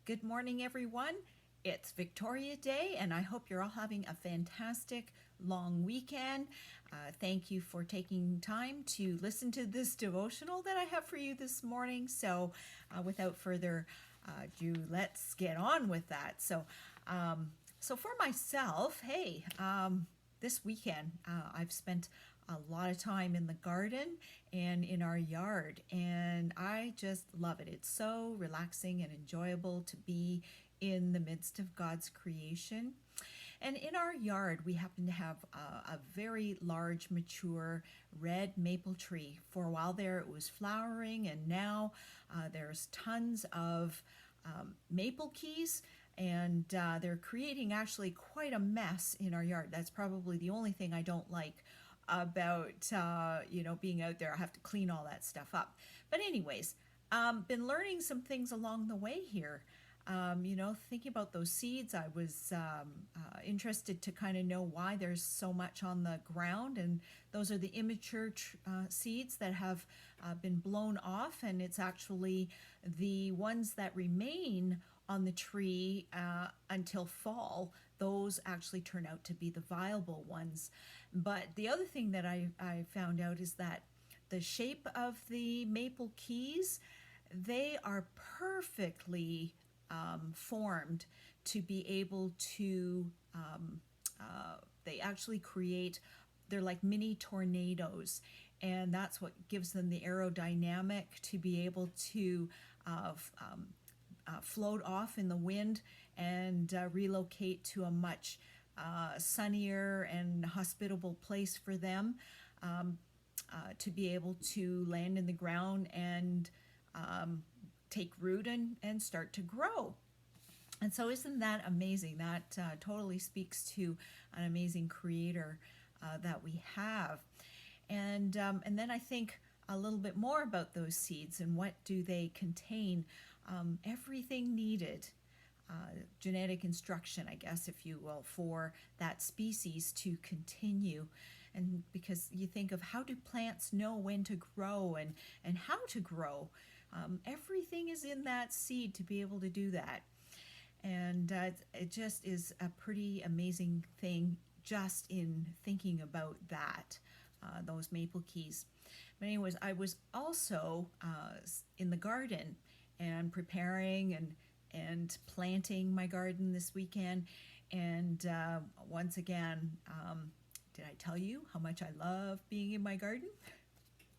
Good morning, everyone. It's Victoria Day, and I hope you're all having a fantastic long weekend. Thank you for taking time to listen to this devotional that I have for you this morning. Without further ado, let's get on with that. So for myself, hey, this weekend I've spent a lot of time in the garden and in our yard, and I just love it. It's so relaxing and enjoyable to be in the midst of God's creation. And in our yard, we happen to have a very large, mature red maple tree. For a while there, it was flowering, and now there's tons of maple keys, and they're creating actually quite a mess in our yard. That's probably the only thing I don't like about being out there. I have to clean all that stuff up. But anyways, been learning some things along the way here. Thinking about those seeds, I was interested to kind of know why there's so much on the ground, and those are the immature seeds that have been blown off, and it's actually the ones that remain on the tree until fall. Those actually turn out to be the viable ones. But the other thing that I found out is that the shape of the maple keys, they are perfectly formed to be able to, they actually create, they're like mini tornadoes. And that's what gives them the aerodynamic to be able to float off in the wind and relocate to a much sunnier and hospitable place for them, to be able to land in the ground and take root and start to grow. And so isn't that amazing? That totally speaks to an amazing creator that we have. And then I think a little bit more about those seeds and what do they contain. Everything needed, genetic instruction, I guess, if you will, for that species to continue. And because you think of, how do plants know when to grow and how to grow? Everything is in that seed to be able to do that. And it just is a pretty amazing thing just in thinking about that, those maple keys. But anyways, I was also in the garden and preparing and planting my garden this weekend. And once again, did I tell you how much I love being in my garden?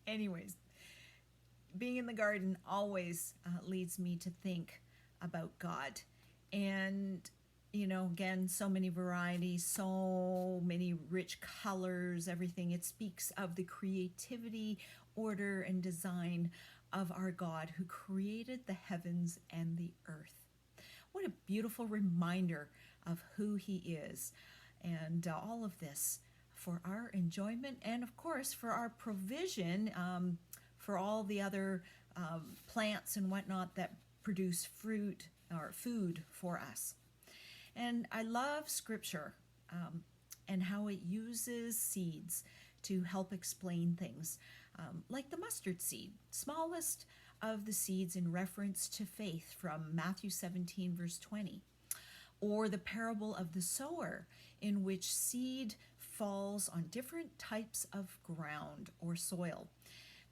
Anyways, being in the garden always leads me to think about God. And, again, so many varieties, so many rich colors, everything. It speaks of the creativity, order, and design of our God who created the heavens and the earth. What a beautiful reminder of who He is. And all of this for our enjoyment and, of course, for our provision, for all the other plants and whatnot that produce fruit or food for us. And I love Scripture and how it uses seeds to help explain things, like the mustard seed, smallest of the seeds in reference to faith from Matthew 17, verse 20, or the parable of the sower, in which seed falls on different types of ground or soil.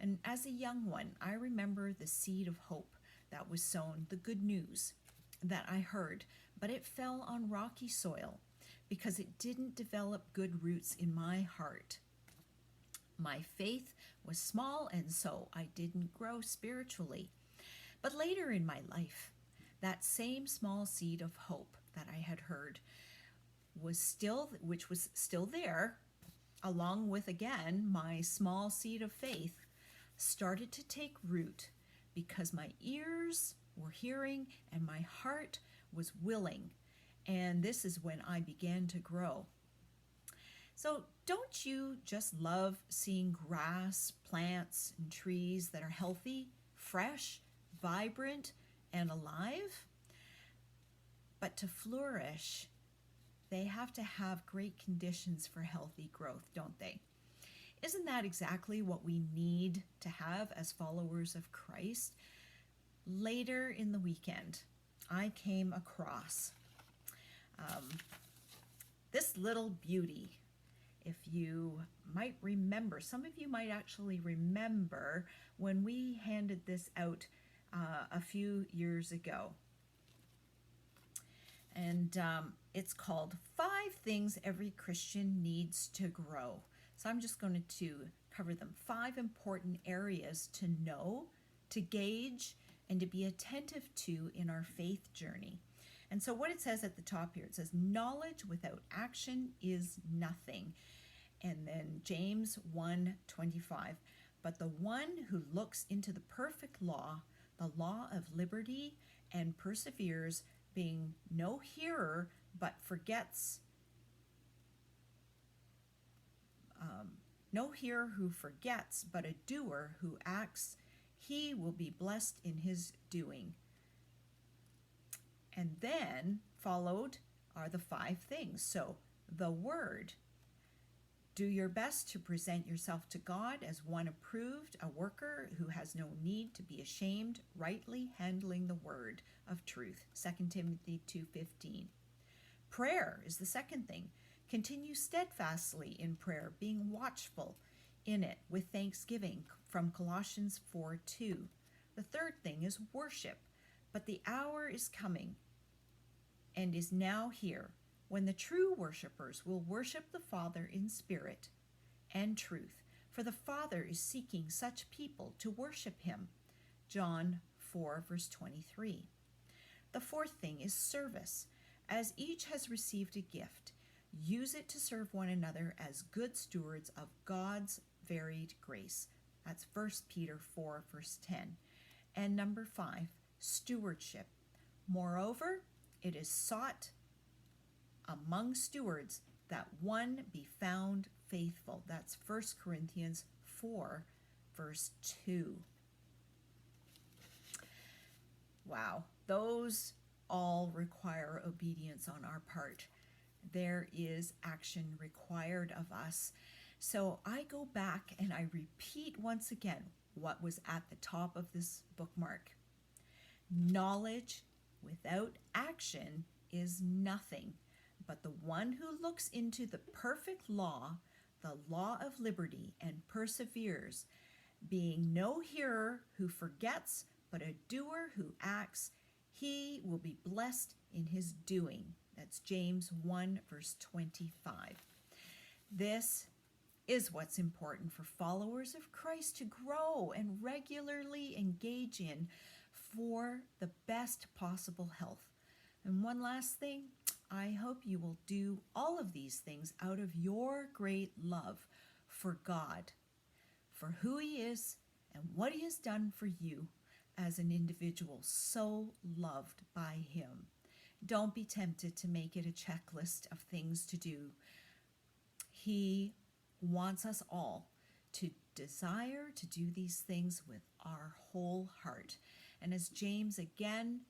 And as a young one, I remember the seed of hope that was sown, the good news that I heard, but it fell on rocky soil because it didn't develop good roots in my heart. My faith was small, and so I didn't grow spiritually. But later in my life, that same small seed of hope that I had heard which was still there, along with, again, my small seed of faith, started to take root because my ears were hearing and my heart was willing. And this is when I began to grow. So don't you just love seeing grass, plants, and trees that are healthy, fresh, vibrant, and alive? But to flourish, they have to have great conditions for healthy growth, don't they? Isn't that exactly what we need to have as followers of Christ? Later in the weekend, I came across this little beauty. If you might remember, some of you might actually remember when we handed this out a few years ago. And it's called 5 Things Every Christian Needs to Grow. So I'm just going to cover them. 5 important areas to know, to gauge, and to be attentive to in our faith journey. And so what it says at the top here, it says, knowledge without action is nothing. And then James 1:25, but the one who looks into the perfect law, the law of liberty, and perseveres, being no hearer, but forgets, no hearer who forgets, but a doer who acts, he will be blessed in his doing. And then followed are the 5 things. So the word. Do your best to present yourself to God as one approved, a worker who has no need to be ashamed, rightly handling the word of truth. 2 Timothy 2:15. Prayer is the second thing. Continue steadfastly in prayer, being watchful in it with thanksgiving from Colossians 4:2. The third thing is worship. But the hour is coming and is now here when the true worshipers will worship the Father in spirit and truth, for the Father is seeking such people to worship him. John 4:23. The fourth thing is service. As each has received a gift, use it to serve one another as good stewards of God's varied grace. That's 1 Peter 4:10. And number 5, stewardship. Moreover, it is sought among stewards that one be found faithful. That's 1 Corinthians 4:2. Wow, those all require obedience on our part. There is action required of us. So I go back and I repeat once again what was at the top of this bookmark. Knowledge without action is nothing, but the one who looks into the perfect law, the law of liberty, and perseveres, being no hearer who forgets, but a doer who acts, he will be blessed in his doing. That's James 1:25. This is what's important for followers of Christ to grow and regularly engage in for the best possible health. And one last thing, I hope you will do all of these things out of your great love for God, for who he is and what he has done for you as an individual so loved by him. Don't be tempted to make it a checklist of things to do. He wants us all to desire to do these things with our whole heart. And as James again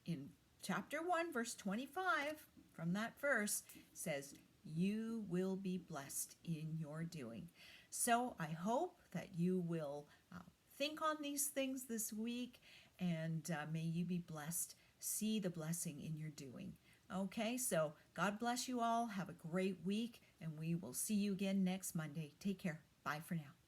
in chapter 1, verse 25, from that verse, says, you will be blessed in your doing. So I hope that you will think on these things this week, and may you be blessed. See the blessing in your doing. Okay, so God bless you all. Have a great week, and we will see you again next Monday. Take care. Bye for now.